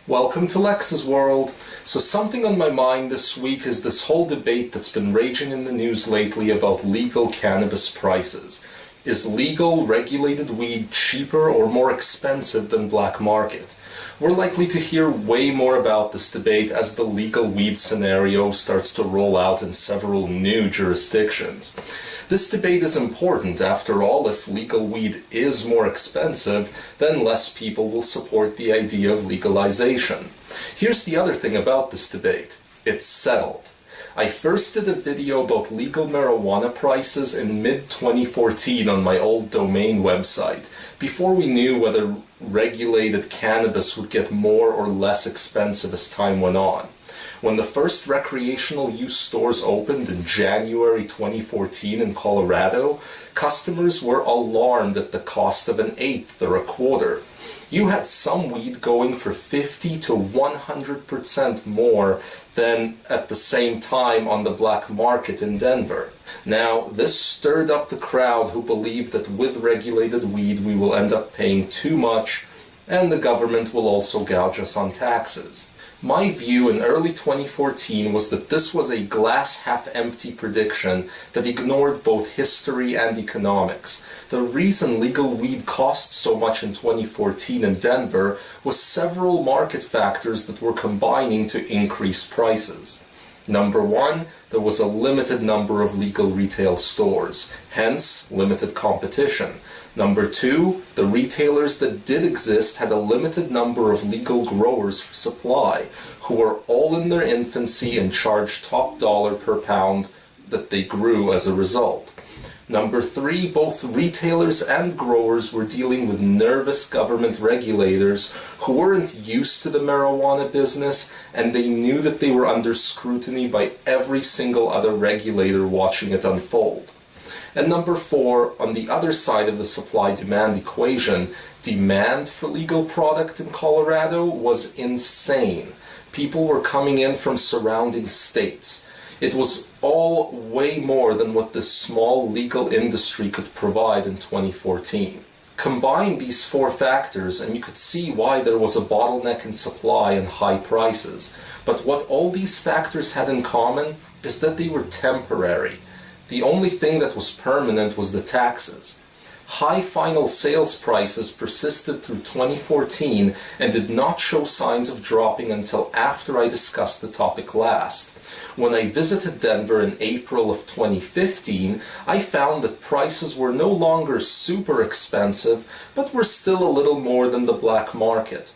Welcome to Lex's World. So something on my mind this week is this whole debate that's been raging in the news lately about legal cannabis prices. Is legal, regulated weed cheaper or more expensive than black market? We're likely to hear way more about this debate as the legal weed scenario starts to roll out in several new jurisdictions. This debate is important. After all, if legal weed is more expensive, then less people will support the idea of legalization. Here's the other thing about this debate. It's settled. I first did a video about legal marijuana prices in mid-2014 on my old domain website, before we knew whether regulated cannabis would get more or less expensive as time went on. When the first recreational use stores opened in January 2014 in Colorado, customers were alarmed at the cost of an eighth or a quarter. You had some weed going for 50 to 100% more than at the same time on the black market in Denver. Now, this stirred up the crowd who believed that with regulated weed we will end up paying too much and the government will also gouge us on taxes. My view in early 2014 was that this was a glass half-empty prediction that ignored both history and economics. The reason legal weed cost so much in 2014 in Denver was several market factors that were combining to increase prices. Number one, there was a limited number of legal retail stores, hence limited competition. Number two, the retailers that did exist had a limited number of legal growers for supply, who were all in their infancy and charged top dollar per pound that they grew as a result. Number three, both retailers and growers were dealing with nervous government regulators who weren't used to the marijuana business, and they knew that they were under scrutiny by every single other regulator watching it unfold. And number four, on the other side of the supply-demand equation, demand for legal product in Colorado was insane. People were coming in from surrounding states. It was all way more than what this small legal industry could provide in 2014. Combine these four factors and you could see why there was a bottleneck in supply and high prices. But what all these factors had in common is that they were temporary. The only thing that was permanent was the taxes. High final sales prices persisted through 2014 and did not show signs of dropping until after I discussed the topic last. When I visited Denver in April of 2015, I found that prices were no longer super expensive, but were still a little more than the black market.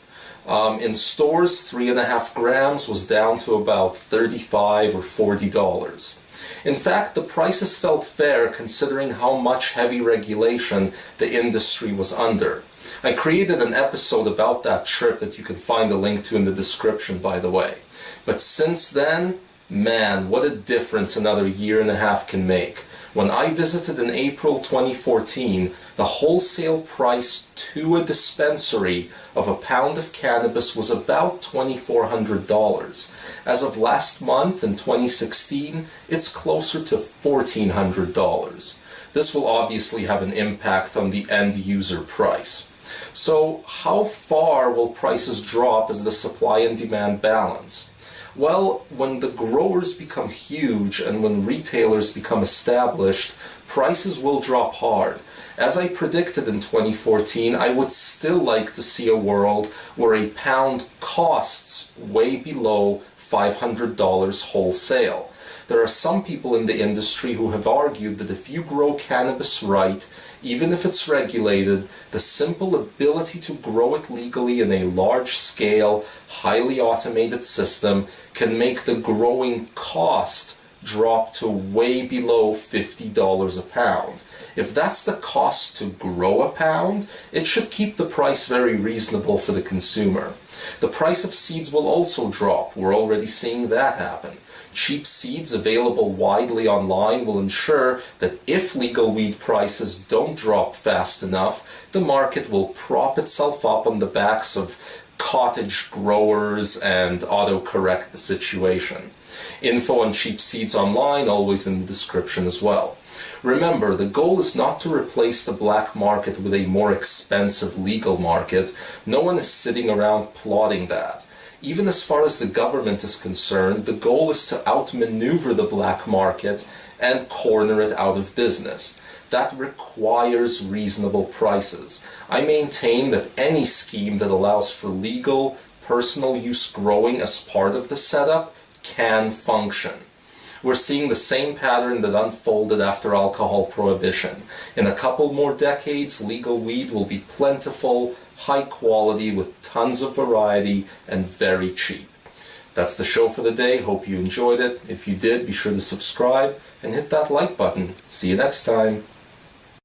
In stores, 3.5 grams was down to about $35 or $40. In fact, the prices felt fair considering how much heavy regulation the industry was under. I created an episode about that trip that you can find a link to in the description, by the way. But since then, man, what a difference another year and a half can make. When I visited in April 2014, the wholesale price to a dispensary of a pound of cannabis was about $2,400. As of last month in 2016, it's closer to $1,400. This will obviously have an impact on the end user price. So how far will prices drop as the supply and demand balance? Well, when the growers become huge and when retailers become established, prices will drop hard. As I predicted in 2014, I would still like to see a world where a pound costs way below $500 wholesale. There are some people in the industry who have argued that if you grow cannabis right, even if it's regulated, the simple ability to grow it legally in a large-scale, highly automated system can make the growing cost drop to way below $50 a pound. If that's the cost to grow a pound, it should keep the price very reasonable for the consumer. The price of seeds will also drop. We're already seeing that happen. Cheap seeds available widely online will ensure that if legal weed prices don't drop fast enough, the market will prop itself up on the backs of cottage growers and auto-correct the situation. Info on cheap seeds online always in the description as well. Remember, the goal is not to replace the black market with a more expensive legal market. No one is sitting around plotting that. Even as far as the government is concerned, the goal is to outmaneuver the black market and corner it out of business. That requires reasonable prices. I maintain that any scheme that allows for legal, personal use growing as part of the setup can function. We're seeing the same pattern that unfolded after alcohol prohibition. In a couple more decades, legal weed will be plentiful, high quality, with tons of variety, and very cheap. That's the show for the day. Hope you enjoyed it. If you did, be sure to subscribe and hit that like button. See you next time.